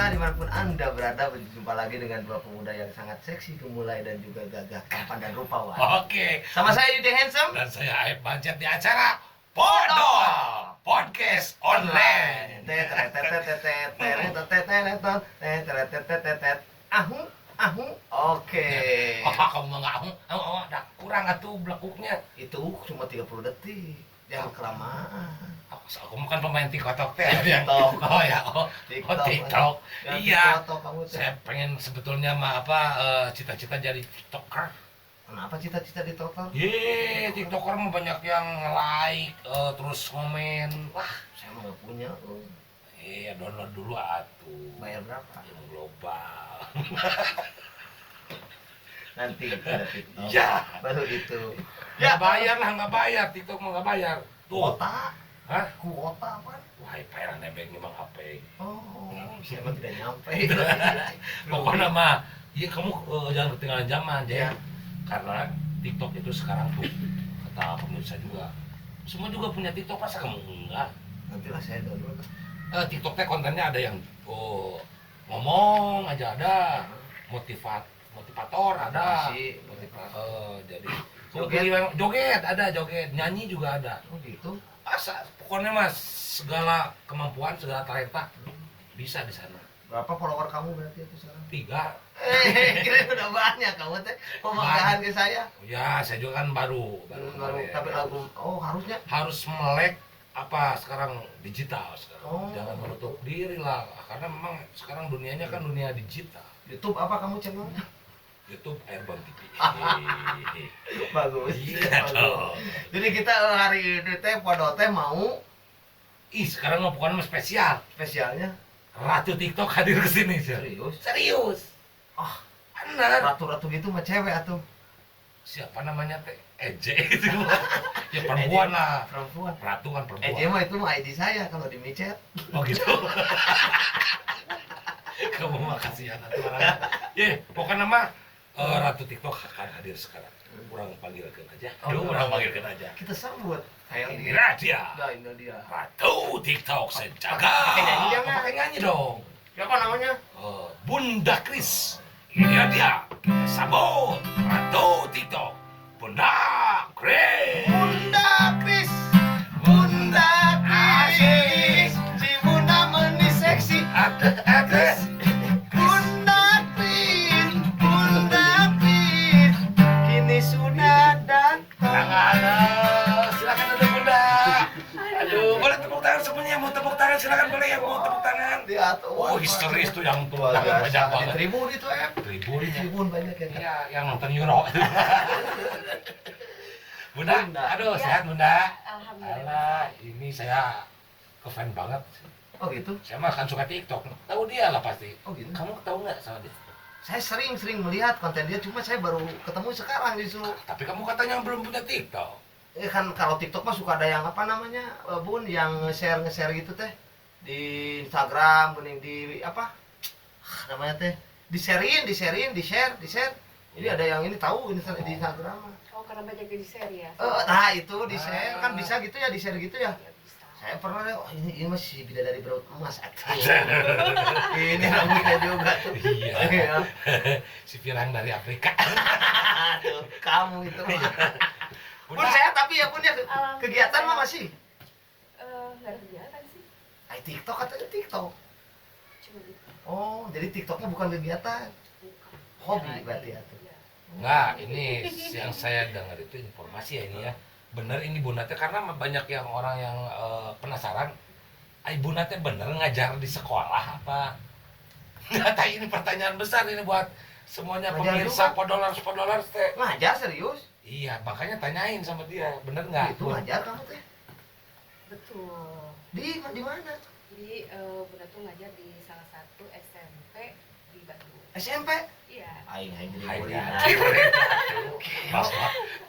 pemirsa dimanapun Anda berada, berjumpa lagi dengan dua pemuda yang sangat seksi, gemulai dan juga gagah, tampan dan rupawan. Oke. Sama saya Yudi Handsome Dan saya Aib Banjet di acara Podo Podcast Online. Ahu. Oke. Kamu nggak ada kurang atuh belekuknya. Itu cuma 30 detik. Jangan kelamaan. Aku bukan pemain TikTok teh. TikTok. Oh ya, TikTok. Iya. Saya pengen sebetulnya cita-cita jadi TikToker. Kenapa cita-cita di TikTok? TikToker mah banyak yang like, terus komen. Wah, saya mah nggak punya. Iya, download dulu atuh. Bayar berapa? Yang global. Nanti ada TikTok. Ya, baru itu. Ya bayar lah, nggak bayar. TikTok mau nggak bayar. Tuh. Kuota? Hah? Kuota apa? Wah, payah nebeng memang HP. Oh, saya mah tidak nyampe. Pokoknya mah, iya kamu jangan ketinggalan zaman, ya. Karena TikTok itu sekarang tuh, kata pemirsa juga, semua juga punya TikTok, masa kamu enggak? Nantilah saya download. TikToknya kontennya ada yang ngomong aja ada, motivator ada, jadi joget ada, joget, nyanyi juga ada. Oh gitu. Asa pokoknya mas segala kemampuan, segala talenta bisa di sana. Berapa follower kamu berarti itu sekarang? 3. Kira udah banyak kamu teh pemanggahan ke saya. Ya, saya juga kan baru. Tapi lagu harusnya harus melek sekarang digital sekarang. Jangan menutup diri lah, karena memang sekarang dunianya kan dunia digital. YouTube apa kamu channelnya? YouTube Airbon TV. Bagus. Iya dong. Jadi kita hari ini teh Podo teh mau sekarang mau pokoknya spesial. Spesialnya Ratu TikTok hadir ke sini. Serius. Benar. Ratu-ratu gitu mah cewek atuh. Siapa namanya teh? Eje itu. Ya perempuan lah. Perempuan. Ratu kan perempuan. Eje mah itu mah ID saya kalau di micet. Oh gitu. Kamu mah kasihan atuh orangnya. Pokoknya mah Ratu TikTok akan hadir sekarang. Kurang panggilkan aja. Kurang panggilkan aja. Kita sambut. Inilah dia. Ini dia. Ratu TikTok sejagat. Pakai nyanyi jangan. Pakai nyanyi dong. Siapa namanya? Bunda Kris. Ini dia. Kita sambut Ratu TikTok. Bunda Kris. Bunda Kris. Bunda Kris. Si Bunda menis seksi. Adres. Bunda Kris. Bunda Kris. Kini sudah datang. Silakan duduk Bunda. Aduh, boleh tepuk tangan semuanya. Mau tepuk tangan silakan, boleh ya, mau tepuk tangan. Histeris tuh yang tepuk tangan banyak banget. Di Tribun itu Tribun banyak ya. Iya, yang nonton Euro. Bunda, aduh sehat Bunda. Alhamdulillah. Ini saya kefan banget. Oh gitu. Saya mah kan suka TikTok. Tahu dia lah pasti. Oh gitu. Kamu tahu nggak sama dia? Saya sering melihat konten dia, cuma saya baru ketemu sekarang justru. Tapi kamu katanya belum punya TikTok. Kan kalau TikTok mah suka ada yang apa namanya, Bun, yang nge-share gitu teh di Instagram, kuning di apa? Namanya teh di-share. Ini ada yang ini tahu ini di Instagram. Oh, karena banyak di share ya. Nah itu di-share kan bisa gitu ya, di-share gitu ya. Ya, bisa. Saya pernah ini masih bidadari berut emas atuh. Ini rambutnya juga tuh. Iya. Si pirang dari Afrika. Aduh, kamu itu. Bun saya tapi ya Bun ya kegiatan mah masih. Nggak ada kegiatan sih. TikTok katanya TikTok. Cuma gitu. Oh, jadi TikToknya bukan kegiatan. Bukan. Hobi berarti ya tuh. Iya. Enggak, ini yang saya dengar itu informasi ya ini ya. Bener ini Bunda teh, karena banyak yang orang yang penasaran. Bunda teh bener ngajar di sekolah apa? Nggak, ini pertanyaan besar ini buat semuanya pemirsa podolars teh. Ngajar serius? Iya, makanya tanyain sama dia, bener nggak? Itu ngajar kamu teh? Betul. Di mana? Bunda tuh ngajar di salah satu SMP di Bandung. SMP? Iya. Aing jadi Hai, kuliah.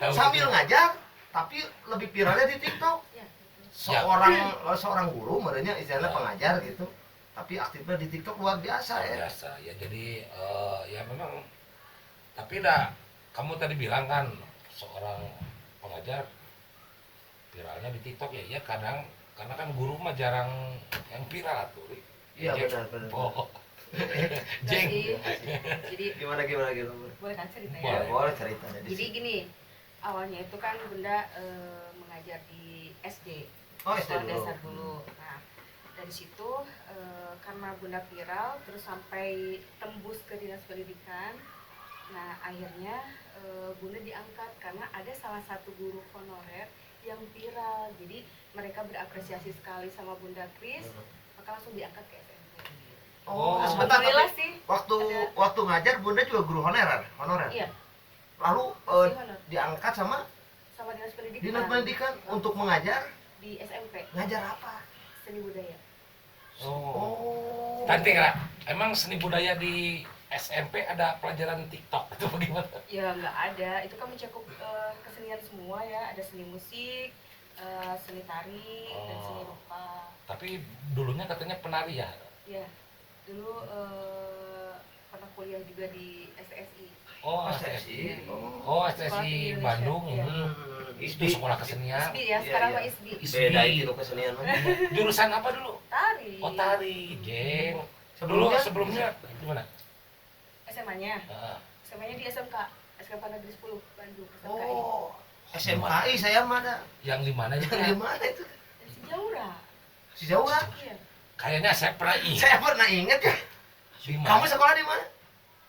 Sambil ngajar, tapi lebih viralnya di TikTok. Ya. Seorang guru, merenya istilahnya pengajar gitu. Tapi aktifnya di TikTok luar biasa ya. Biasa ya, jadi ya memang. Tapi kamu tadi bilang kan seorang pengajar viralnya di TikTok ya, iya kadang karena kan guru mah jarang yang viral tuh. Iya benar. Oh. Jeng. Sih. Jadi Gimana? boleh kan cerita Boleh. ya? Boleh cerita dari Jadi sini. gini, awalnya itu kan Bunda mengajar di SD, Oh, SD sekolah dulu. dasar dulu. Nah, dari situ karena Bunda viral, terus sampai tembus ke dinas pendidikan. Nah, akhirnya Bunda diangkat karena ada salah satu guru honorer yang viral. Jadi mereka berapresiasi sekali sama Bunda Kris, maka langsung diangkat ke SMP. Oh, Oh, sebentar, Alhamdulillah tapi sih. waktu ngajar Bunda juga guru honorer. Iya, Lalu masih honor diangkat sama sama dinas pendidikan. dinas pendidikan untuk mengajar. Di SMP, Ngajar apa? seni budaya. Oh. Tanti nggak? Emang seni budaya di SMP ada pelajaran TikTok itu bagaimana? Ya nggak ada, itu kan mencakup kesenian semua ya, ada seni musik, seni tari, dan seni rupa. Tapi dulunya katanya penari ya? Ya, dulu pernah kuliah juga di STSI. Oh, STSI. Oh, Sekolah STSI Tinggi Indonesia. Bandung Iya. ini. Itu sekolah kesenian. ISBI ya, Iya, sekarang iya. mah ISBI. Beda itu kesenian mah. Jurusan apa dulu? Tari. Oh, tari, Jeng. Dulu Sebelumnya? sebelumnya gimana? SMA-nya, Heeh. SMA-nya di SMK, SMK Negeri 10 Bandung, SMKI. Oh, SMKI saya mah ada. Yang di mana Yang itu? di mana itu? Dan si Jaura. Si Jawa. Iya. Kayaknya saya pernah ingat. Saya pernah inget ya. Di mana? Kamu sekolah di mana?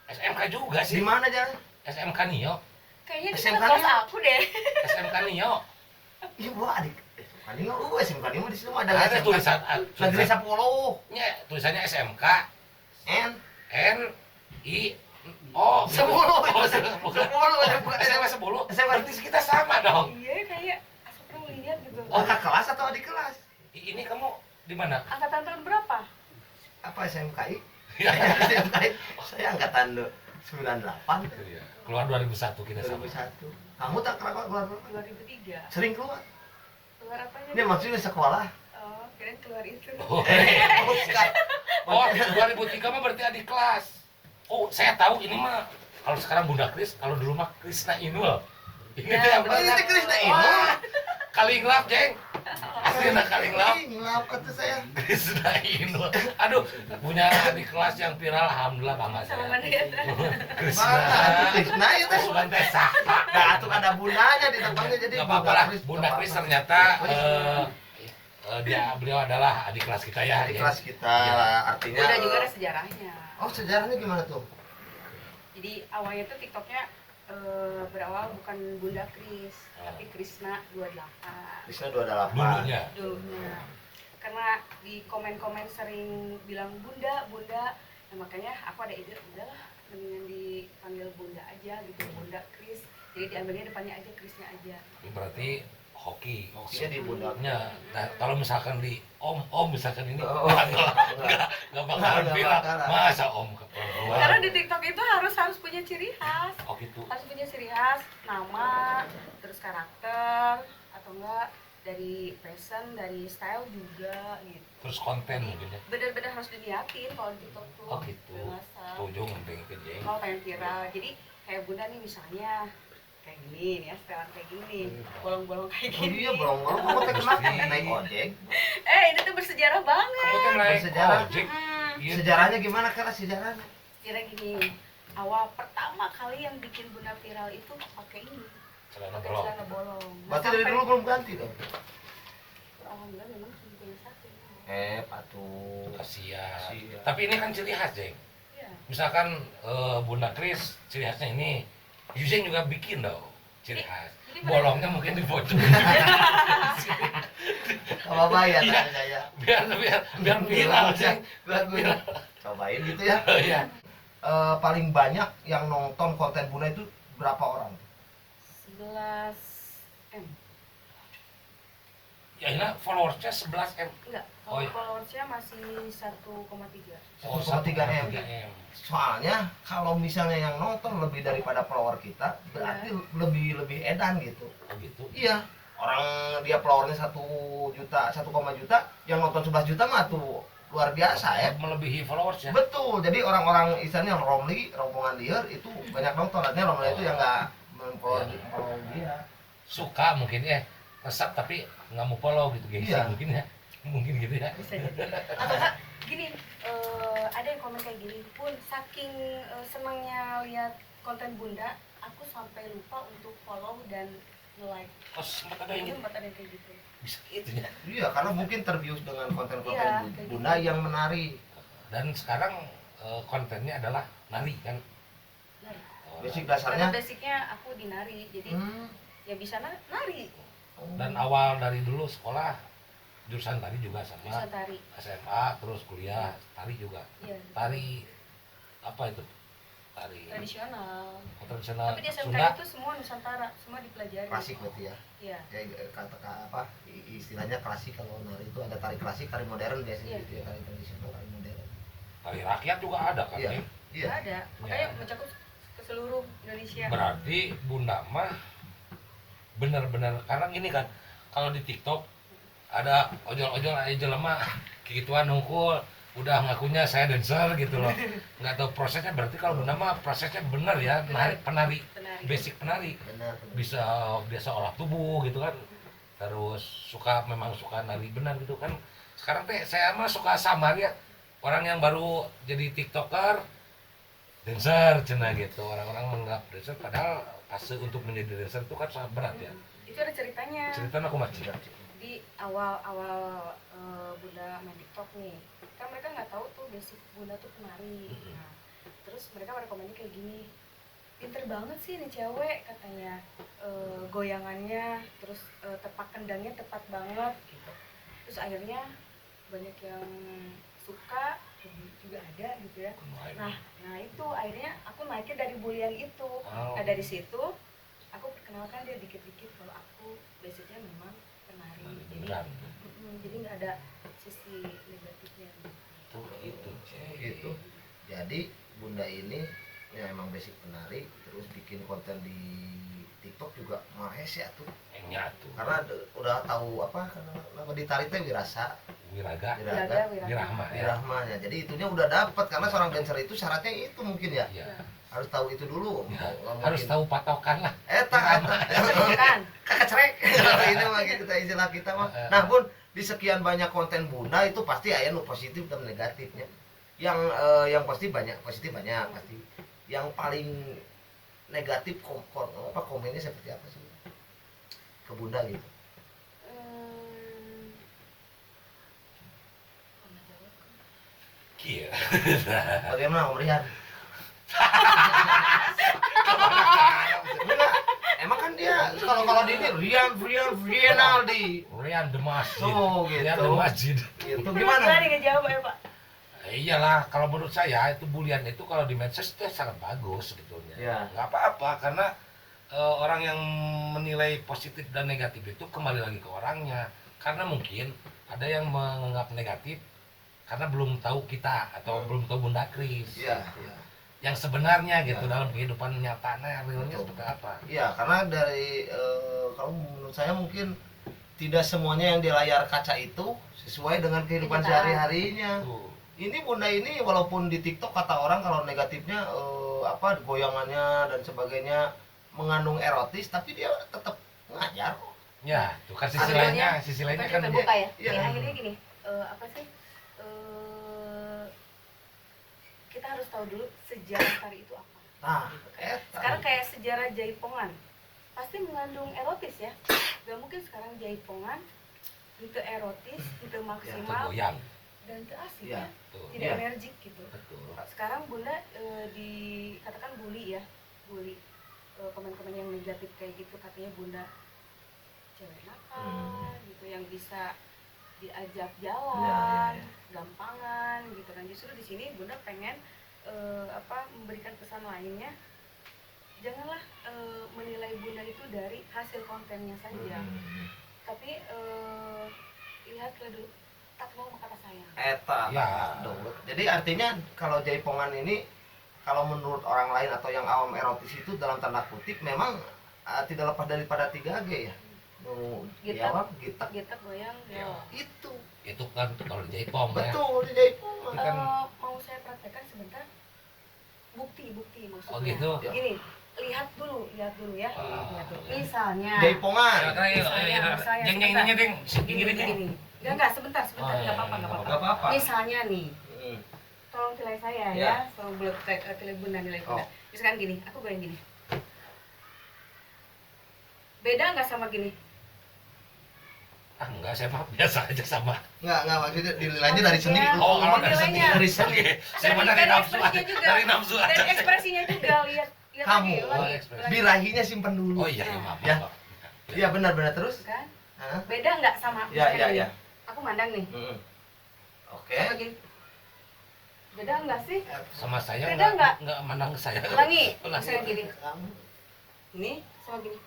SMK juga sih. Di mana jalan? SMK Nio. Kayaknya di SMK kelas -nya? aku deh. SMK Nio. Iya, gua adik. SMK ini mah SMK ini mah di sini mah ada Ada SMK. tulisan Negeri 10. tulisannya SMK N N I O 10 Oh, itu 10 bukan SMA SMA 10. SMA. Berarti kita sama dong. Iya, kayak aku pernah lihat gitu. Oh. Kakak kelas atau adik kelas? Ini kamu di mana? Angkatan tahun berapa? Apa SMKI? Ya. SMKI. Saya angkatan 98. Keluar 2001 kita sama. 2001. Kamu tak keluar berapa? 2003. Sering keluar. Keluar apanya? Ini maksudnya sekolah. Oh, kirain keluar itu. Oh, Bukan. oh 2003 mah berarti adik kelas. Oh, saya tahu ini mah kalau sekarang Bunda Kris, kalau dulu mah Krisna Inul. Ini Ya, apa? Oh, ini Krisna Inul. Wah, Kalinglap, Jeng. Aslinya Kalinglap. Ih, ngapa tuh saya? Krisna Inul. Aduh, punya adik kelas yang viral, alhamdulillah bangga Sama saya. mana ya? Krisna. Mana? Krisna itu. Bukan teh Saka. Nah, atuh ada bundanya di depannya jadi Gak apa-apa lah, Bunda Nggak Kris apa-apa. ternyata Kris. beliau adalah adik kelas kita ya. Di Jeng. kelas kita artinya. Udah juga ada sejarahnya. Oh, sejarahnya gimana tuh? Jadi awalnya tuh TikToknya berawal bukan Bunda Kris, tapi Krisna 28 Krisna 28. Dulunya. dulunya. Karena di komen-komen sering bilang Bunda, Bunda, nah, makanya aku ada ide, udahlah mendingan dipanggil Bunda aja gitu, Bunda Kris. Jadi diambilnya depannya aja Krisnya aja. Ini berarti hoki. Hokinya di bundanya. Nya, nah, kalau misalkan di om misalkan ini Oh, nggak bakalan Nggak bilang bakalan. masa om ke perempuan. Karena di TikTok itu harus punya ciri khas. Oh gitu. Harus punya ciri khas, nama, terus karakter, atau enggak dari fashion, dari style juga gitu. Terus konten mungkin ya. Bener-bener harus diniatin kalau di TikTok tuh. Oh gitu. Ngasal. Setuju penting ke Jeng. Kalau pengen viral, jadi kayak Bunda nih misalnya kayak gini nih ya, setelan kayak gini, bolong-bolong kayak Oh gini. iya, bolong-bolong. Kamu teh kenapa naik ojek? Ini tuh bersejarah banget. Kamu tuh naik Bersejarah. ojek. Iya. Sejarahnya gimana kala sejarahnya? Sejarah gini, awal pertama kali yang bikin Bunda viral itu pakai ini, Celana pakai bolong. celana bolong. Nah, Berarti dari sampai- dulu belum ganti dong? Alhamdulillah memang cuma punya satu. Patuh. Kasihan. Kasihan. Tapi ini kan ciri khas Jeng. Iya. Misalkan Bunda Kris ciri khasnya ini, Yujeng juga bikin dong ciri khas. Jadi Bolongnya mungkin di pojok. Apa ya Iya. tanya saya? biar viral Jeng. Lagunya. Cobain gitu ya. Iya. Paling banyak yang nonton konten Bunda itu berapa orang? 11 M. Ya ini followersnya 11 M. Enggak, Oh, kalau iya. followersnya masih 1,3. 1,3 M. 3 M. Soalnya kalau misalnya yang nonton lebih daripada follower kita, berarti lebih edan gitu. Oh gitu. Iya. Orang dia followernya 1 juta, 1, juta, yang nonton 11 juta mah tuh luar biasa ya. Melebihi followers ya. Betul. Jadi orang-orang istilahnya Romli, rombongan liar itu banyak nonton. Artinya Romli itu yang nggak follow dia. Suka mungkin ya. Resep tapi nggak mau follow gitu gengsi Iya. mungkin ya. Mungkin gitu ya. Bisa jadi. Atau enggak gini, ada yang komen kayak gini pun, saking senangnya lihat konten Bunda, aku sampai lupa untuk follow dan like. Oh, sempat ada Ini yang sempat ada yang kayak gitu. bisa gitu ya. Iya, karena mungkin terbius dengan konten-konten Iya, kayak Bunda gitu. yang menarik. Dan sekarang kontennya adalah nari kan. Nari. Basic Karena dasarnya. basicnya aku di nari, jadi ya bisa nari. Dan awal dari dulu sekolah jurusan tari juga Bisa sama, tari. SMA terus kuliah tari juga. Iya. Tari apa itu? Tari Tradisional. tradisional Tapi di SMK Sunda. itu semua Nusantara, semua dipelajari. Klasik berarti ya. Iya. Kayak apa istilahnya klasik. Kalau nari itu ada tari klasik, tari modern biasanya Iya. gitu ya, tari tradisional, tari modern. Tari rakyat juga ada kan. Iya. Nih? Iya. Nggak ada. Makanya mencakup ke seluruh Indonesia. Berarti Bunda mah benar-benar, karena gini kan, kalau di TikTok ada ojol-ojol aja jelema gituan nungkul udah ngakunya saya dancer gitu loh, nggak tahu prosesnya. Berarti kalau Bunda mah prosesnya benar ya, penari Penari. basic penari, Benar. bisa biasa olah tubuh gitu kan, terus memang suka nari benar gitu kan. Sekarang teh saya mah suka samar ya, orang yang baru jadi tiktoker dancer cina gitu, orang-orang menganggap dancer padahal fase untuk menjadi dancer itu kan sangat berat ya. Itu ada ceritanya. Cerita aku macam Di awal-awal Bunda main TikTok nih, kan mereka nggak tahu tuh basic Bunda tuh penari. Nah, terus mereka pada komennya kayak gini, pinter banget sih nih cewek katanya, goyangannya, terus tepak kendangnya tepat banget gitu. Terus akhirnya banyak yang suka, juga ada gitu ya. Nah itu akhirnya aku naiknya dari bulian itu. Nah dari situ aku perkenalkan dia dikit-dikit kalau aku basicnya memang penari. Jadi nggak ada sisi negatifnya. tuh itu Gitu. Jadi Bunda ini ya emang basic penari, terus bikin konten di TikTok juga mahes ya tuh. nyatu Karena udah tahu apa nama di tari teh wirasa, wiraga wirahma ya. wirahmanya. Jadi itunya udah dapat, karena seorang dancer itu syaratnya itu mungkin ya. Ya. Harus tahu itu dulu. Ya, Nggak harus mungkin. tahu patokan lah. Eta. Bukan. Kakak cerek. Ini mah kita istilah kita mah. Nah, Bun, di sekian banyak konten Bunda itu pasti aya nu positif dan negatifnya. Yang pasti banyak positif banyak pasti. Yang paling negatif komennya seperti apa sih? Ke Bunda gitu. Iya. Bagaimana Om Rian? Enggak, emang kan dia kalau di ini Rian Aldi. Rian the Masjid. Oh, gitu. Rian the Masjid. Gitu Gimana gimana? nih ngejawab ya Pak? Iyalah, kalau menurut saya itu bulian itu kalau di medsos itu sangat bagus sebetulnya. Ya. Nggak apa-apa, karena orang yang menilai positif dan negatif itu kembali lagi ke orangnya. Karena mungkin ada yang menganggap negatif karena belum tahu kita atau belum tahu Bunda Kris. Iya, iya. Yang sebenarnya gitu Ya. dalam kehidupan nyatanya realnya Betul. seperti apa. Iya, karena dari kalau menurut saya mungkin tidak semuanya yang di layar kaca itu sesuai dengan kehidupan Kenyataan. sehari-harinya. Tuh. Ini Bunda ini walaupun di TikTok kata orang kalau negatifnya apa goyangannya dan sebagainya mengandung erotis, tapi dia tetap ngajar. Ya, tuh kan sisi Akhirnya- lainnya kan terbuka ya. Iya. Ya, akhirnya gini, apa sih? Kita harus tahu dulu sejarah tari itu apa. Nah, Sekarang kayak sejarah jaipongan, pasti mengandung erotis ya. Gak mungkin sekarang jaipongan itu erotis, itu maksimal goyang. dan itu asik Iya. ya, Tuh. tidak Iya. energik gitu. Betul. Sekarang Bunda dikatakan bully ya, bully. Komen-komen yang negatif kayak gitu katanya Bunda cewek nakal gitu, yang bisa diajak jalan, Iya. gampangan gitu kan. Justru di sini Bunda pengen memberikan pesan lainnya, janganlah menilai Bunda itu dari hasil kontennya saja, tapi lihatlah dulu tak mau kata sayang. Eta. Ya. Dong. Jadi artinya kalau jaipongan ini kalau menurut orang lain atau yang awam erotis itu dalam tanda kutip memang tidak lepas daripada 3G ya. Gitar. Jawab gitar. Gitar goyang Ya. ya. Itu kan tuh kalau di Jaipong ya. Betul di jaipongan. Kan- Mau saya praktekkan sebentar, bukti maksudnya. Oh gitu. Gini, lihat dulu ya. Ah. Lihat dulu. Misalnya Jaipongan. Misalnya, Jeng sebentar. ini deng, gini, segini gini, deng. gini. Enggak, sebentar, Oh, enggak apa-apa, iya, enggak apa-apa. Nggak apa-apa. Misalnya nih, Mm. tolong nilai saya Ya. ya, tolong boleh nilai bunda, nilai bunda. Oh. Misalkan gini, aku goyang gini. Beda nggak sama gini? Ah enggak, saya mah biasa aja sama. Nggak maksudnya dinilainya dari seni. Maksudnya- Oh, kalau dari nilainya. seni. Dari seni. Oke, saya mah dari nafsu aja. ekspresinya juga. Dari nafsu aja. Dan ekspresinya juga, lihat Kamu. lagi, ekspresi. lagi. Birahinya simpan dulu. Oh iya, maaf. Ya. maaf. Iya benar terus. Kan? Hah? Beda nggak sama? Ya misalkan ya gini, ya. Aku mandang nih. Mm. Oke. Sama gini. Beda nggak sih? Sama saya Beda nggak? enggak mandang ke saya. Ulangi, Ulangi. misalnya gini. Ini sama gini.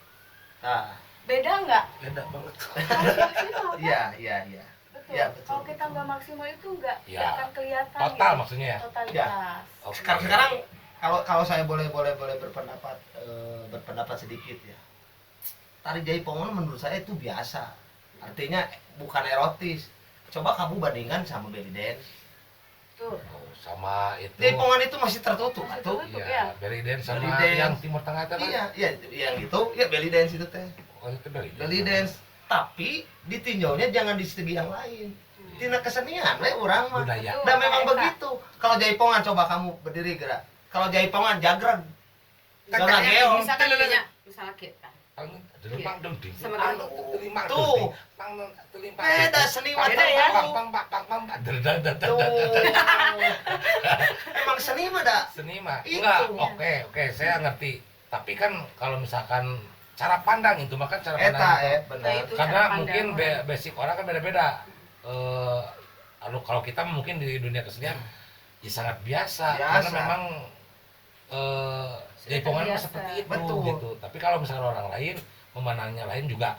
Nah, Beda nggak? Beda banget. Harus maksimal kan? iya. Betul. Iya, betul. Kalau kita nggak maksimal itu nggak Iya. akan kelihatan. Total gitu. maksudnya ya. Totalitas. Oke. Sekarang kalau saya boleh berpendapat sedikit ya. Tari Jaipongan menurut saya itu biasa. Artinya bukan erotis. Coba kamu bandingkan sama belly dance. Tuh. Oh, sama itu. Jaipongan itu masih tertutup Masih atau tertutup. Iya, belly dance sama Belly dance. yang timur tengah itu kan? iya yang itu ya belly dance itu teh. Oh, itu belly dance. Belly dance. Tapi ditinjaunya jangan di segi yang lain. Tina kesenian we urang mah. Budaya. Betul. Dan memang Eta. begitu. Kalau Jaipongan coba kamu berdiri gerak. Kalau Jaipongan jagrag. Zona Misalkan geong. misalkan gini, misalnya kita. Delimpang dong ding. Sama Anu, dengan- delimpang Tuh. dong, ding. Pang delimpang. Beda seniman Beda ya. Pang pang pang pang pang pang. Tuh. Emang seni mah dah. Seni mah. Itu. Enggak, oke, saya ngerti. Tapi kan kalau misalkan cara pandang itu mah kan cara Eta pandang. benar. Itu Karena cara pandang mungkin orang. basic orang kan beda-beda. Kalau kita mungkin di dunia kesenian ya sangat biasa. Biasa. Karena memang Jaipongan mah Biasa. seperti itu Betul. gitu. Tapi kalau misalnya orang lain memandangnya lain juga,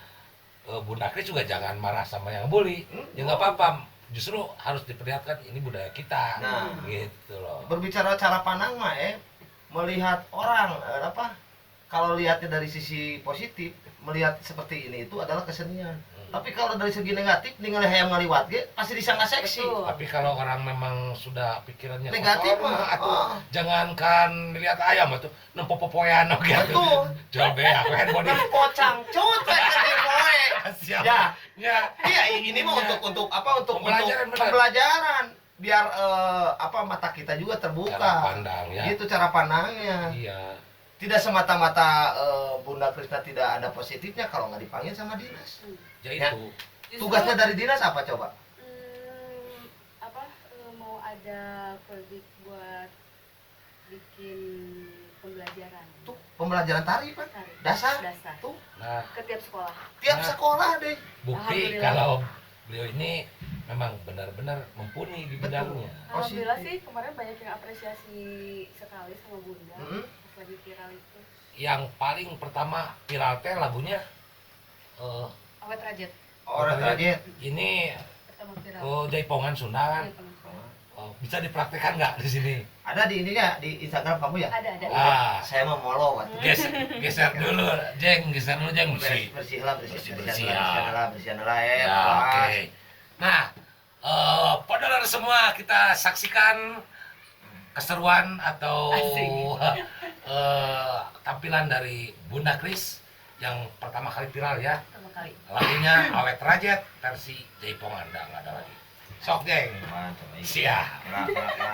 Bunda Kris juga jangan marah sama yang bully. Ya nggak apa-apa. Justru harus diperlihatkan ini budaya kita. Nah. Gitu loh. Berbicara cara pandang mah melihat orang kalau lihatnya dari sisi positif, melihat seperti ini itu adalah kesenian. Tapi kalau dari segi negatif, ningali hayam ngaliwat ge pasti disangka seksi. Betul. Tapi kalau orang memang sudah pikirannya Negatif kotor, mah, atuh, oh. jangankan lihat ayam atuh nempopopoyan oke atuh. Betul. Jual bea aku handphone Dan pocang cut di poe. siap. Ya, Ya. iya ini mah untuk apa? Untuk Pembelajaran, benar. pembelajaran biar mata kita juga terbuka. Cara pandang ya. Gitu cara pandangnya. Iya. Tidak semata-mata Bunda Krisna tidak ada positifnya kalau nggak dipanggil sama dinas. Ya Ya. itu. Justru, Tugasnya dari dinas apa coba? mau ada proyek buat bikin pembelajaran. Tuh pembelajaran tari Pak. Tari. Dasar. Dasar. Tuh Nah, Ke tiap sekolah. tiap Nah. sekolah deh. bukti Alhamdulillah. kalau beliau ini memang benar-benar mumpuni di Betul. bidangnya. Alhamdulillah Positif. sih kemarin banyak yang apresiasi sekali sama Bunda. Mm-mm. Pas lagi viral itu. Yang paling pertama viral teh lagunya Awet Rajet Orang terakhir. ini pertama viral. Jaipongan Sunda kan. Iya, teman-teman. Bisa dipraktekkan nggak di sini? Ada di ininya di Instagram kamu ya? Ada. Ah, Saya mau follow waktu. geser dulu, geser dulu Jeng bersih. Bersih lah, bersih Bersih, lah, Ya, oke. Nah, podolor semua kita saksikan keseruan atau Asik. tampilan dari Bunda Kris yang pertama kali viral ya. Pertama kali. Lagunya Awet Rajet versi Jaipongan, nggak ada lagi. Sok Jeng. Siap.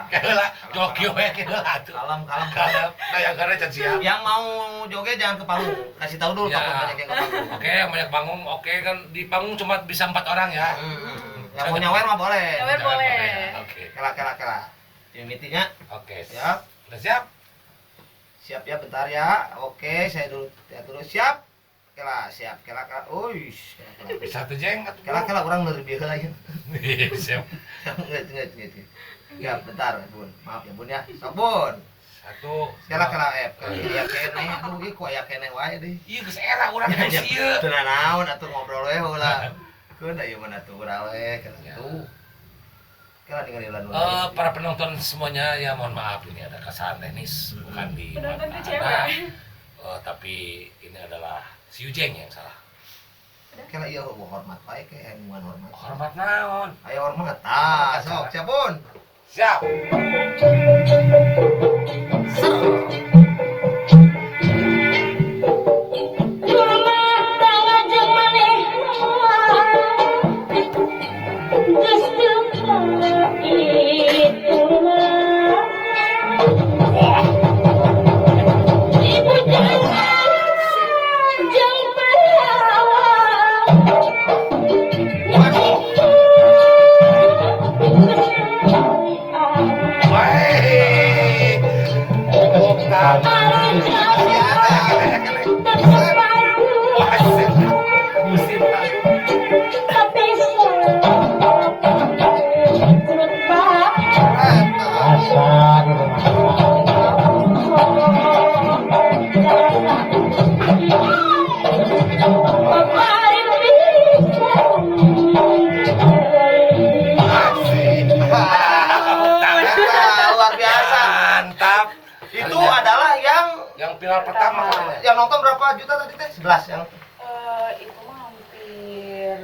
Kela Jogyo ya kela tuh. Kalem. Kalau kayak can siap. Yang mau joget jangan ke panggung. Kasih tahu dulu Ya. takut banyak yang ke panggung. Oke, yang banyak panggung. Oke kan di panggung cuma bisa 4 orang ya. Yang mau nyawer mah boleh. Nyawer boleh. Oke. Kela. Ini meetingnya. Oke. Siap. Udah siap? Siap ya bentar ya. Oke, saya dulu lihat dulu. Siap. Siap. Kela. Uish. Bisa tuh Jeng atau Kela orang dari bieu lah ya. Siap. Nggak. Ya, bentar, Bun. Maaf ya, Bun ya. Sok, Bun. 1. Kela ya kene. Aduh, ieu ku aya kene wae deh. Iya geus era urang geus ieu. Teu naon atuh ngobrol we heula. Keun da ieu mah atuh urang we kela Ya. tuh. Kela ningali lan. Para penonton semuanya ya mohon maaf ini ada kesalahan teknis bukan di Penonton mata tuh cewek. Anda. Tapi ini adalah si Ujeng yang salah. Kela ieu hormat wae ke hubungan hormat. Hormat naon? Ayo hormat. Ah, sok, siap, Bun. Siap. viral pertama katanya. Yang nonton berapa juta tadi teh? 11 yang Itu mah hampir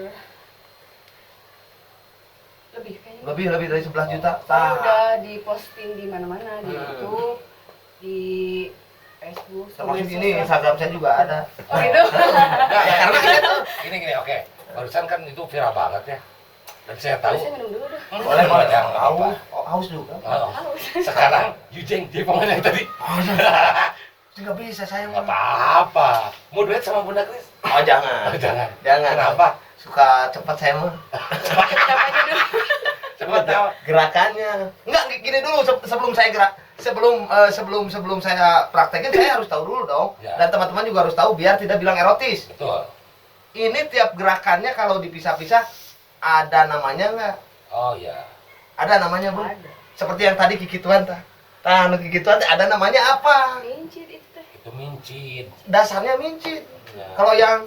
lebih kayaknya. lebih dari 11 juta. Saya udah diposting di mana-mana, di YouTube, di Facebook, Termasuk media ini sosial. Instagram saya juga ada. Oh gitu. Nah, Ya, karena saya tuh gini oke. Barusan kan itu viral banget ya. Dan saya tahu. Saya minum dulu dah. boleh jangan haus, haus juga. Oh, Haus. sekarang Yujeng jadi pemain yang tadi. Nggak bisa saya Nggak mah. apa-apa. Mau duet sama Bunda Kris? Oh jangan. Oh, jangan. Jangan. Kenapa? Suka cepat saya mah. Capeknya dulu. Coba tahu. Gerakannya. Enggak gini dulu sebelum saya gerak. Sebelum saya praktekin saya harus tahu dulu dong. Ya. Dan teman-teman juga harus tahu biar tidak bilang erotis. Betul. Ini tiap gerakannya kalau dipisah-pisah ada namanya nggak? Oh ya. Ada namanya, Bu? Ada. Seperti yang tadi Kiki Tuan tah. Nah, Kiki Tuan teh ada namanya apa? Kincit itu teh. Itu mincit. Dasarnya mincit. Ya. Kalau yang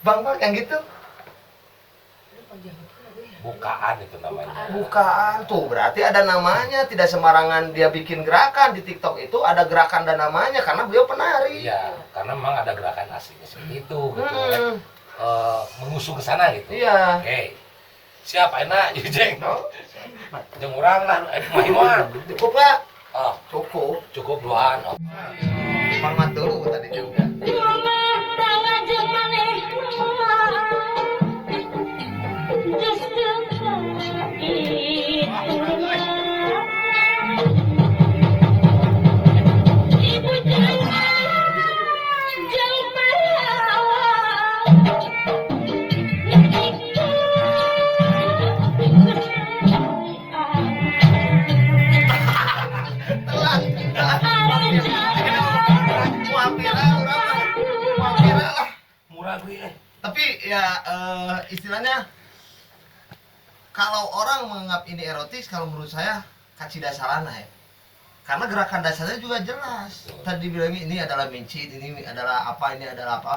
bangpak yang gitu Aduh, Pak Jawa tuh lagu ya. Bukaan itu namanya. bukaan tuh berarti ada namanya, tidak sembarangan dia bikin gerakan di TikTok itu ada gerakan dan namanya karena beliau penari. Iya, karena memang ada gerakan aslinya seperti itu gitu. Hmm, Mengusung ke sana gitu. iya. Oke. Siap enak Yujeng. Oh, Jeung urang lah mahimah. cukup nggak? Oh, Cukup. cukup duaan. Oh. Hormat dulu tadi juga. Telat. Mual viral, urang mah. Mual viral lah. Murah gue. Tapi ya istilahnya kalau orang menganggap ini erotis, kalau menurut saya kaci dasarana ya. Karena gerakan dasarnya juga jelas. Tadi bilangnya ini adalah mincit, ini adalah apa, ini adalah apa.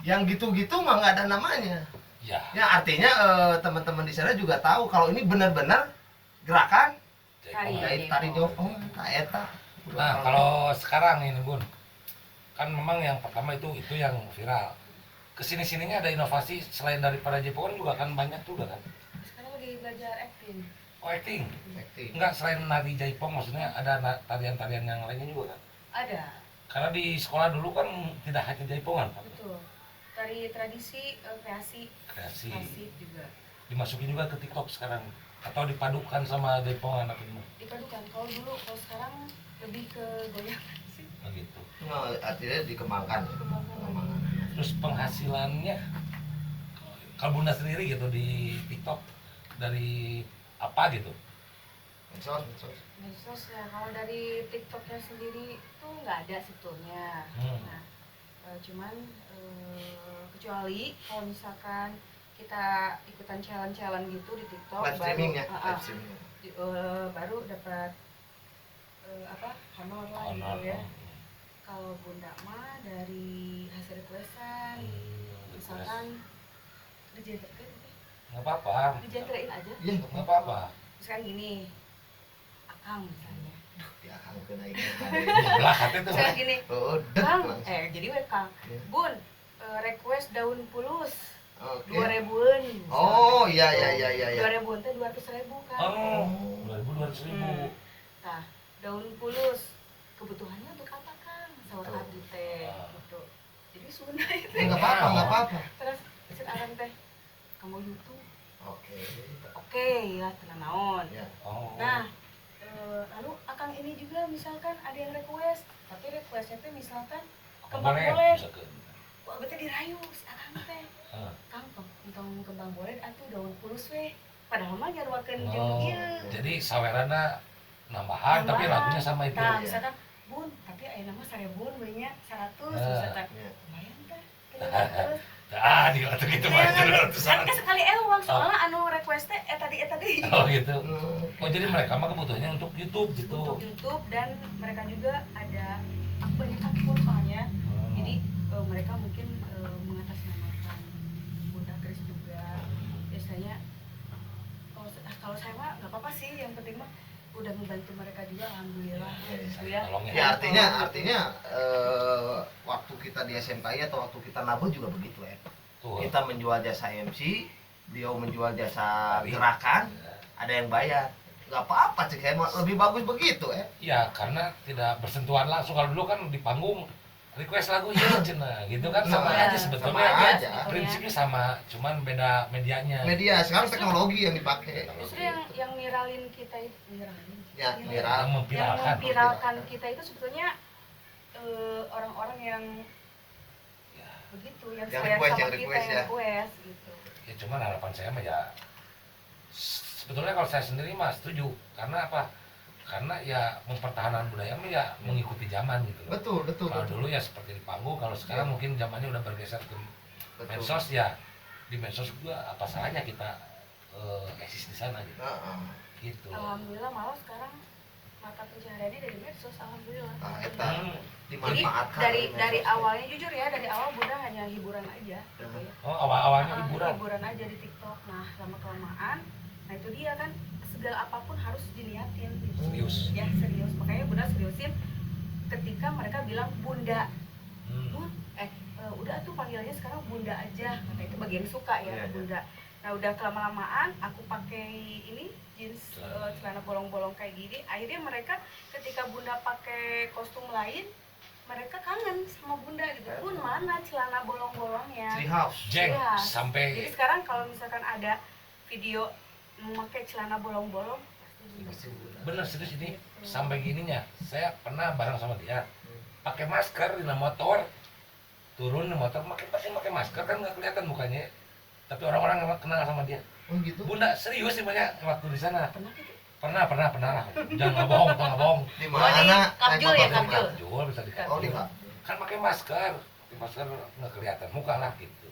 Yang gitu-gitu mah nggak ada namanya. Ya. Ya artinya teman-teman di sana juga tahu kalau ini benar-benar gerakan Tari. tari Jepang, eta. Nah, kalau sekarang ini Bun, kan memang yang pertama itu yang viral. Kesini-sininya ada inovasi selain daripada Jepang juga kan banyak juga kan. Sekarang lagi belajar acting. Oh, acting. Acting. Enggak, selain nari Jaipong maksudnya ada tarian-tarian yang lainnya juga kan. Ada. Karena di sekolah dulu kan tidak hanya Jaipongan, Pak. Betul. Tari tradisi, kreasi, Kreasi. klasik juga. Dimasukin juga ke TikTok sekarang atau dipadukan sama Jaipongan apa gimana? Dipadukan. Kalau dulu, kalau sekarang lebih ke goyangan sih. Begitu. Nah, artinya dikembangkan. Dikembangkan. Terus penghasilannya kalau Bunda sendiri gitu di TikTok dari apa gitu? Medsos. Medsos ya, kalau dari TikToknya sendiri itu nggak ada sebetulnya. Nah, cuman kecuali kalau misalkan kita ikutan challenge gitu di TikTok, Live streaming ya, live baru, streaming. baru dapat honor lah gitu ya. Kalau Bunda mah dari hasil requestan, misalkan dijenterin, Nggak apa-apa. dijenterin aja. Iya, Nggak apa-apa. Misalkan gini, Akang misalnya. dia akan kena ini. Belah hati tuh. Misalkan gini, Oh, dek Kang, langsung. jadi we Kang, Iya. Bun, request daun pulus Oke. 2000-an. Oh, iya. 2000-an teh 200.000 kan. Oh, 2.200.000. Nah, daun pulus kebutuhannya untuk apa Kang? Sahur Betul. abdi teh gitu. Jadi Sunda itu. Nggak apa-apa. Terus cek aran teh kamu YouTube. Oke. Oke, ya tenan naon. Ya. Oh. Nah, lalu Akang ini juga misalkan ada yang request, tapi requestnya teh misalkan kembang bolet. Wah, bete dirayu si Akang teh. Kang, tong kembang bolet atuh daun pulus we. Padahal mah nyaruakeun jeung Oh, ieu. jadi sawerana nambahan tapi lagunya sama itu. Nah, ya. misalkan Bun, tapi ayeuna mah 1000 we nya 100 Nah. misalkan. Ya. Lumayan teh. Terus Ah, di waktu gitu mah kan 200-an. sekali ewang soalnya anu request teh tadi. Oh gitu. Hmm. Oh jadi mereka mah kebutuhannya untuk YouTube gitu. Untuk YouTube dan mereka juga ada banyak akun soalnya. Jadi mereka mungkin mengatasnamakan Bunda Kris juga. Biasanya kalau saya mah nggak apa-apa sih, yang penting mah udah membantu mereka juga, alhamdulillah. Gitu ya. Tolong Ya artinya waktu kita di SMKI atau waktu kita nabung juga begitu ya. Tuh. Kita menjual jasa MC, beliau menjual jasa Tari. gerakan, ada yang bayar. Nggak apa-apa sih, kayak lebih bagus begitu ya. Ya karena tidak bersentuhan langsung. Kalau dulu kan di panggung request lagu ya cina gitu kan sama Ya, aja sebetulnya. sama aja. Prinsipnya sama, cuman beda medianya. Media sekarang teknologi yang dipakai. Justru yang viralin kita itu, viralin. Ya, Yang viral. Yang memviralkan. memviralkan kita itu sebetulnya orang-orang yang Ya, begitu, yang Yang sayang request, sama yang kita, request, yang ya. request gitu. ya cuman harapan saya mah ya sebetulnya kalau saya sendiri mah setuju. Karena apa? Karena ya mempertahankan budaya mah ya mengikuti zaman gitu loh. Betul. Kalau dulu ya seperti di panggung, kalau sekarang Ya. mungkin zamannya udah bergeser ke Betul. medsos ya. Di medsos juga apa salahnya kita eksis di sana gitu. Heeh. Gitu. Alhamdulillah malah sekarang mata pencahariannya dari medsos, alhamdulillah. Nah, eta Hmm. Jadi dimanfaatkan. dari oleh medsos. awalnya jujur ya, dari awal Bunda hanya hiburan aja gitu ya. Oh, awalnya hiburan. Hiburan aja di TikTok. Nah, lama kelamaan, nah itu dia kan, segala apapun harus diniatin gitu. Serius. Ya, serius. Makanya Bunda seriusin ketika mereka bilang Bunda. Hmm. Udah tuh panggilnya sekarang Bunda aja. Kata itu bagian suka ya, Iya, iya. Bunda. Nah, udah kelama-lamaan aku pakai ini jeans celana bolong-bolong kayak gini. Akhirnya mereka ketika Bunda pakai kostum lain, mereka kangen sama Bunda gitu. Bun, mana celana bolong-bolongnya? Tree House. Jeng Iya. sampai Jadi sekarang kalau misalkan ada video memakai celana bolong-bolong, pasti Bunda. bener serius ini sampai gininya. Saya pernah bareng sama dia pakai masker di motor, turun di motor pakai masker kan nggak kelihatan mukanya, tapi orang-orang kenal sama dia. Oh gitu. Bunda serius sih banyak waktu di sana. Pernah gitu? Pernah lah. Jangan bohong. Di Oh, mana? di naik Kapjul motor ya, di Kapjul. mana? Jual bisa dikasih. Oh, di Kak. Kan pakai masker nggak kelihatan muka lah gitu.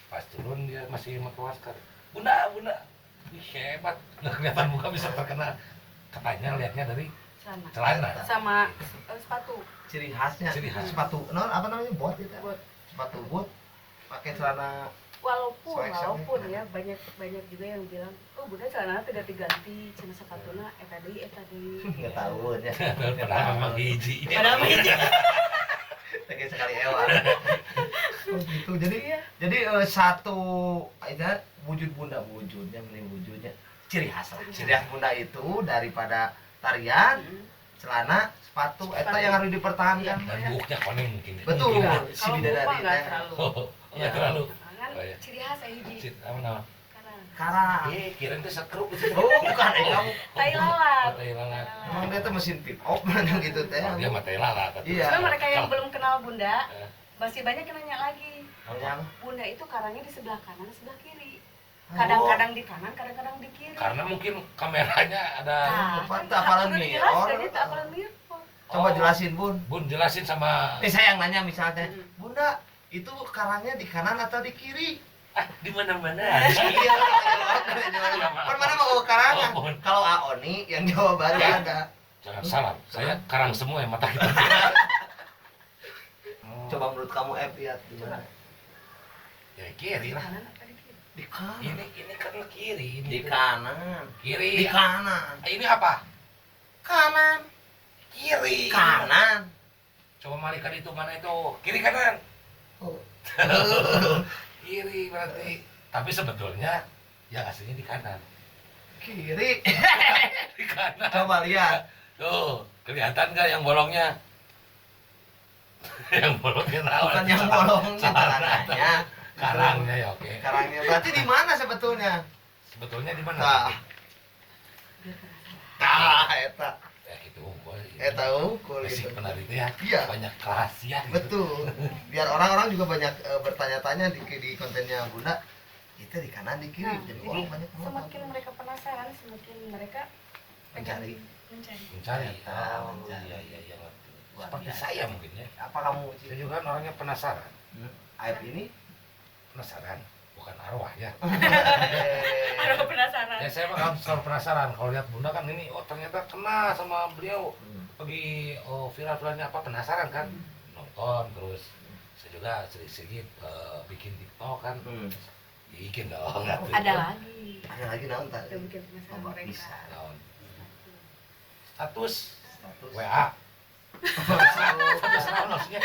Pas turun dia masih pakai masker. Bunda, ih, hebat, nggak kelihatan muka bisa terkena. Katanya lihatnya dari celana. Sama sepatu. Ciri khasnya. Ciri khas. Sepatu. No, apa namanya? Bot itu. Bot. Sepatu bot. Pakai celana. Walaupun ya banyak juga yang bilang, oh Bunda celana tidak diganti, celana sepatuna eta deui. Nggak tahu ya. Padahal memang hiji. Padahal mah hiji. Kayak sekali ewan. Oh gitu. Jadi Iya. satu itu wujud Bunda wujudnya ciri khas lah. Ciri khas Bunda itu daripada tarian, celana, sepatu, eta yang harus dipertahankan. Dan buuknya koning mungkin. Betul. Mungkin, Si Kalau bidadari lupa nggak teh. terlalu. nggak terlalu. Kan Oh, iya. ciri khas ya hiji. Cit, apa? Karena Karang. Kirain teh sekruk gitu. Oh bukan kamu. tai lalat. Tai lalat. Emang dia tuh mesin pick up mana gitu teh. Oh, dia mah tai lalat. Iya. Cuma mereka yang belum kenal Bunda, Eh. masih banyak yang nanya lagi. Yang Bunda itu karangnya di sebelah kanan, sebelah kiri. Kadang-kadang di kanan, kadang-kadang di kiri. Karena mungkin kameranya ada. Apa, kan tak apalan perlu mirror. dijelaskan, dia tak apalan mirror. Coba Oh. jelasin Bun. Bun jelasin sama Nih saya yang nanya misalnya, Mm. Bunda itu karangnya di kanan atau di kiri? di mana-mana. Iya, kan mana mau karangan? Oh, Bun. Kalau Aoni yang jawabannya ada. Jangan salah, saya karang semua yang mata kita. Coba menurut kamu lihat di mana? Ya kiri lah. Kanan apa di kiri? Di kanan. Ini kan kiri. Ini Di tuh. kanan. Kiri. Di kanan. Ini apa? Kanan. Kiri. Kanan. Coba malikan itu mana itu? Kiri kanan. Oh. Kiri berarti. Tapi sebetulnya yang aslinya di kanan. Kiri. Di kanan. Coba lihat. Tuh, kelihatan nggak yang bolongnya? Yang bolongnya naon? Bukan yang bolongnya celananya. Karangnya ya oke. Karangnya. Berarti di mana sebetulnya? Sebetulnya di mana? Nah, Biar penasaran. eta. Ya gitu. Gua Eta ukur basic gitu. peneliti ya. Iya. Banyak rahasia. Gitu. Betul. Biar orang-orang juga banyak bertanya-tanya di kontennya Bunda. Itu di kanan di kiri. Nah, Jadi jadi orang banyak mau semakin tahu. mereka penasaran, semakin mereka Mencari. Mencari. Oh, Iya iya iya. Luar Seperti biasa. saya mungkin ya. Apa kamu Saya juga kan orangnya penasaran. air ini? Penasaran. Bukan arwah ya. Aduh, penasaran. Ya saya mah kan selalu penasaran kalau lihat Bunda kan ini oh ternyata kena sama beliau pergi viral-viralnya apa penasaran kan nonton terus saya juga sedikit bikin TikTok kan bikin dong nggak tuh. Ada lagi. Ada lagi naon tak? Udah bikin penasaran Oh, mereka. bisa. Naon. status Status. WA. Status apa maksudnya?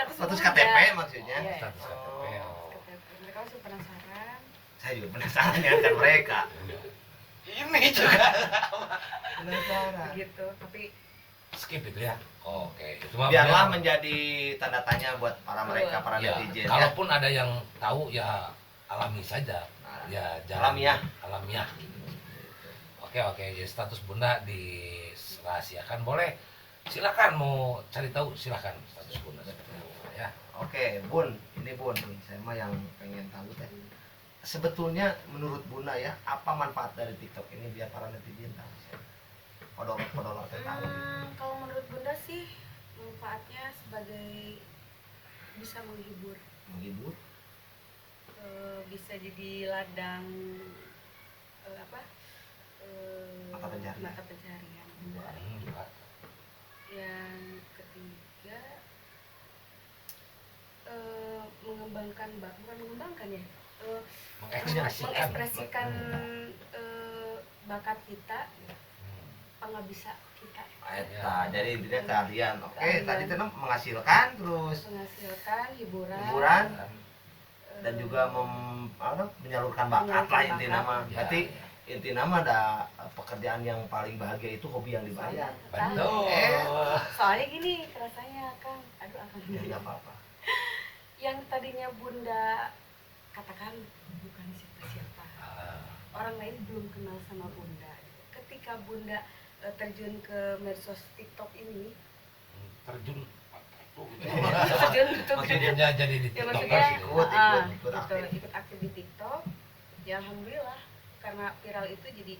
Status KTP maksudnya. Iya. Status KTP. Oh. Mereka masih penasaran. Saya juga penasaran dengan mereka. Ini juga Penasaran. Gitu. Tapi skip itu ya. Oke, itu mah Biarlah benar. menjadi tanda tanya buat para mereka, para Ya, netizen ya. kalaupun ada yang tahu ya alami saja. Nah, Ya jangan alamiah. Oke, jadi status Bunda dirahasiakan boleh. Silakan mau cari tahu silakan status Bunda seperti apa ya. Oke, Bun, ini Bun, saya mah yang pengen tahu teh. Sebetulnya menurut Bunda ya, apa manfaat dari TikTok ini biar para netizen tahu? Podolor teh tahu. Kalau menurut Bunda sih manfaatnya sebagai bisa menghibur, Menghibur. bisa jadi ladang Mata pencarian. mata pencarian Bunda. Yang ketiga bukan mengembangkan ya, mengekspresikan bakat kita, pengabisa kita, Eta, jadi intinya keahlian. Oke, Keahlian. tadi itu menghasilkan terus menghasilkan hiburan, hiburan eh, dan juga menyalurkan bakat lah intinya mah. Berarti intinya mah ada pekerjaan yang paling bahagia itu hobi yang dibayar. Betul. Soalnya gini rasanya Kang, Akang Ya nggak apa-apa. yang tadinya Bunda katakan bukan siapa-siapa, orang lain belum kenal sama Bunda. Ketika Bunda terjun ke medsos TikTok ini, terjun terjun gitu, maksudnya jadi di ya TikTok maksudnya ikut gitu, aktif. ikut aktif di TikTok. Ya alhamdulillah karena viral itu jadi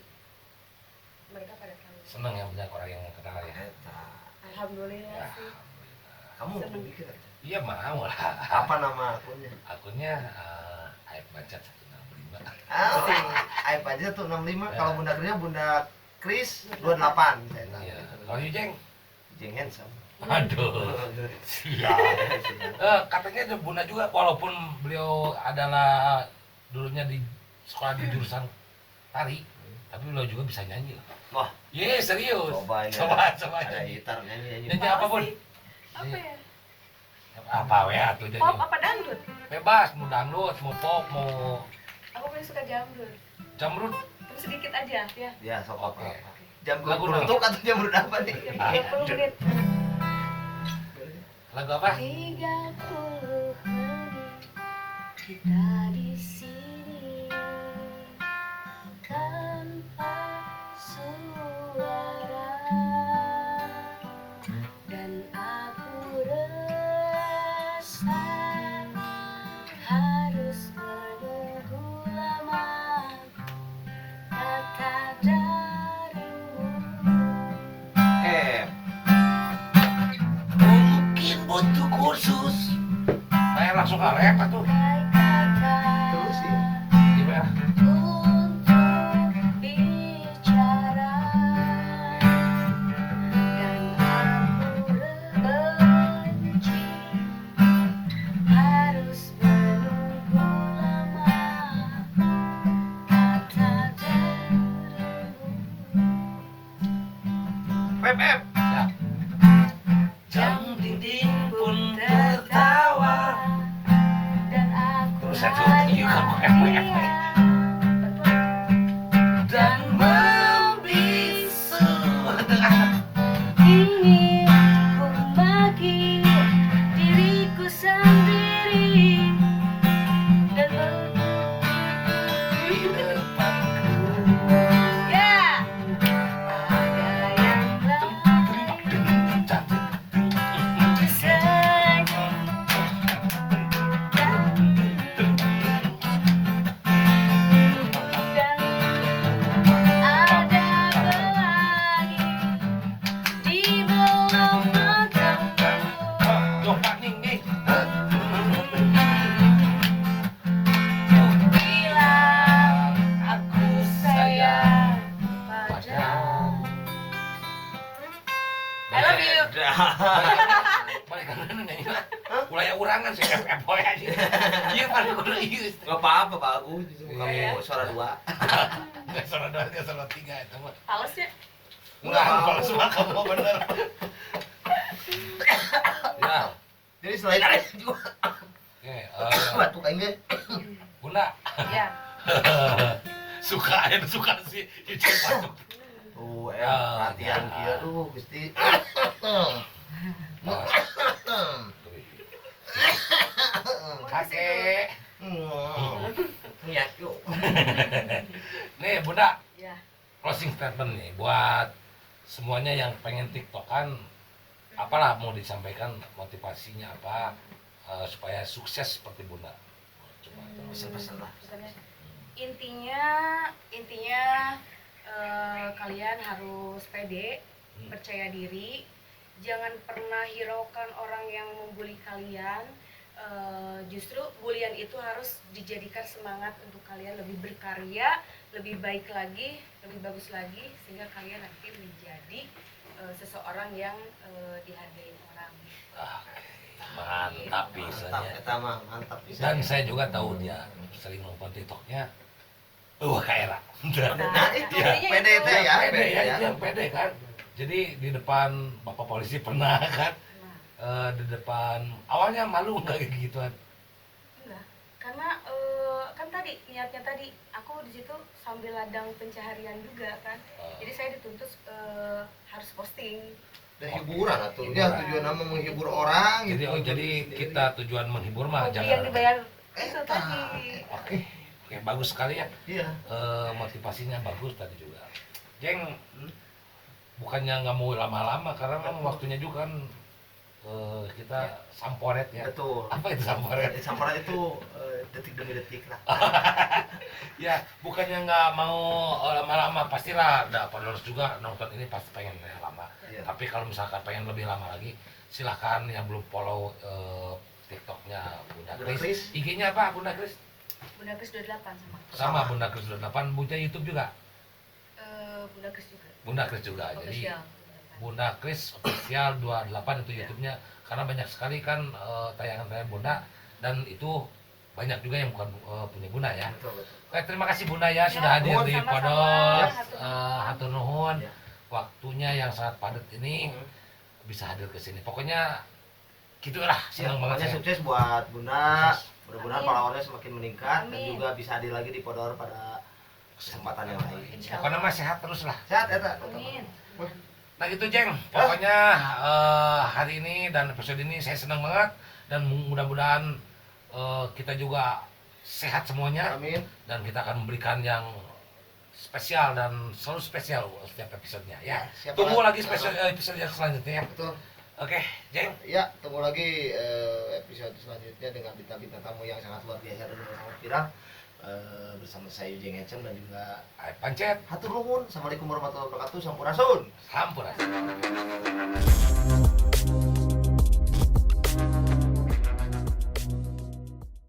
mereka pada tahu. seneng ya banyak orang yang kenal ya. Eta. Alhamdulillah Ya, sih. Kamu Seneng. bikin aja. iya mau lah. Apa nama akunnya? Akunnya Aib Bacat 165. Aib aja tuh 65. Kalau Bunda kerja Bunda Kris 28. Saya tahu. Iya. Kalau Yujeng, Jeng handsome. aduh, siap. Katanya Bunda juga walaupun beliau adalah dulunya di sekolah di jurusan tari, tapi beliau juga bisa nyanyi loh. Wah, Iya serius. coba ini. Coba Ada nyanyi. gitar nyanyi. Nyanyi apa pun? Apa ya? Apa ya tuh Pop nyanyi? apa dangdut? Bebas, mau dangdut, mau pop, mau Aku paling suka jamrut. jamrut. Terus sedikit aja ya. Ya, sok Oke. apa. Jam Lagu beruntuk atau jam berapa nih? 30 menit. Lagu apa? 30 menit kita di sini tanpa suara dan aku rasa harus menunggu lama kata darimu. Mungkin butuh kursus. Saya langsung ke rap tuh. Terus ya. Gimana? Untuk bicara dan aku benci harus menunggu lama kata darimu. Pep. Ya. Jam dinding pun tertawa. Dan aku Terus saya tuh juga pakai hanya Dan membisu. ingin ku bagi diriku sendiri dan Di depanku. ya ada yang lain senyum dan ada pelangi di belakang mataku. Yo, Pak Ning nih. Bilang aku sayang padamu. I love you. Balik ke mana nih? Mulai urangan sih FF boy aja. Iya kan kudu ieu. Gak apa-apa, bagus. Kamu Iya. suara 2. Enggak salah 2, enggak salah 3 itu mah. Halus ya? Enggak, kalau suka kamu bener. Ya, Jadi selain ada juga oke. batuk aing ge. Bunda, Ya. suka sih cuci batuk. Tuh, Ah, perhatian ya. kieu tuh Gusti. Kakek. Niat yuk. Nih, Bunda, Ya. closing statement nih buat semuanya yang pengen TikTokan, apalah mau disampaikan motivasinya apa supaya sukses seperti Bunda. Coba Pesan-pesan lah. Misalnya, intinya kalian harus pede, percaya diri, jangan pernah hiraukan orang yang membuli kalian. Justru bulian itu harus dijadikan semangat untuk kalian lebih berkarya, lebih baik lagi, lebih bagus lagi, sehingga kalian nanti menjadi seseorang yang dihargai orang. Mantap Mantap, bisanya. eta mah mantap bisa. Dan saya juga tahu dia sering nonton TikToknya. Kayak Era. Nah, itu Ya, pede teh ya, Pede ya, itu yang pede kan. Jadi di depan Bapak polisi pernah kan, di depan awalnya malu nggak kayak gituan. Enggak, karena kan tadi niatnya tadi aku di situ sambil ladang pencaharian juga kan. Jadi saya dituntut harus posting. Dan hiburan atuh. Ya Hiburan. tujuan nama menghibur orang Jadi gitu. jadi kita tujuan menghibur mah Hobi yang jangan. dibayar itu Eta. tadi. Oke, bagus sekali ya. Iya. Motivasinya bagus tadi juga. Jeng, bukannya nggak mau lama-lama karena memang waktunya juga kan kita samporet ya. Betul. Apa itu samporet? Samporan itu detik demi detik lah. Ya, bukannya nggak mau lama-lama, pastilah ada followers juga nonton ini pasti pengen lama. Iya. Tapi kalau misalkan pengen lebih lama lagi, silahkan yang belum follow TikToknya Bunda Bunda Kris. Kris. IG-nya apa Bunda Kris? Bunda Kris 28 sama. Sama Bunda Kris 28, punya YouTube juga. Bunda Kris juga. Bunda Kris juga. Jadi Official. Bunda Kris official 28 itu YouTube-nya. Karena banyak sekali kan tayangan-tayangan Bunda dan itu banyak juga yang bukan punya Bunda ya. Betul, betul. Oke, terima kasih Bunda ya sudah Ya, hadir di sama-sama. Podor. Hatur Hatur nuhun. Ya. Waktunya yang sangat padat ini Hmm. bisa hadir ke sini. Pokoknya gitulah, senang banget Pokoknya saya. sukses buat Bunda. Sukses. Mudah-mudahan Amin. followernya semakin meningkat dan Amin. juga bisa hadir lagi di Podor pada kesempatan yang lain. Insya Pokoknya mah sehat terus lah. Sehat eta. Amin. Nah gitu Jeng, pokoknya hari ini dan episode ini saya senang banget dan mudah-mudahan kita juga sehat semuanya Amin. dan kita akan memberikan yang spesial dan selalu spesial setiap episodenya ya. Siapa Tunggu lagi lagi? spesial episode yang selanjutnya ya. Betul. Oke, Jeng. Ya, tunggu lagi episode selanjutnya dengan bintang-bintang tamu yang sangat luar biasa dan juga sangat viral. Bersama saya Jeng Ecem dan juga Pancet, hatur nuhun. Assalamualaikum warahmatullahi wabarakatuh. Sampurasun. sampurasun.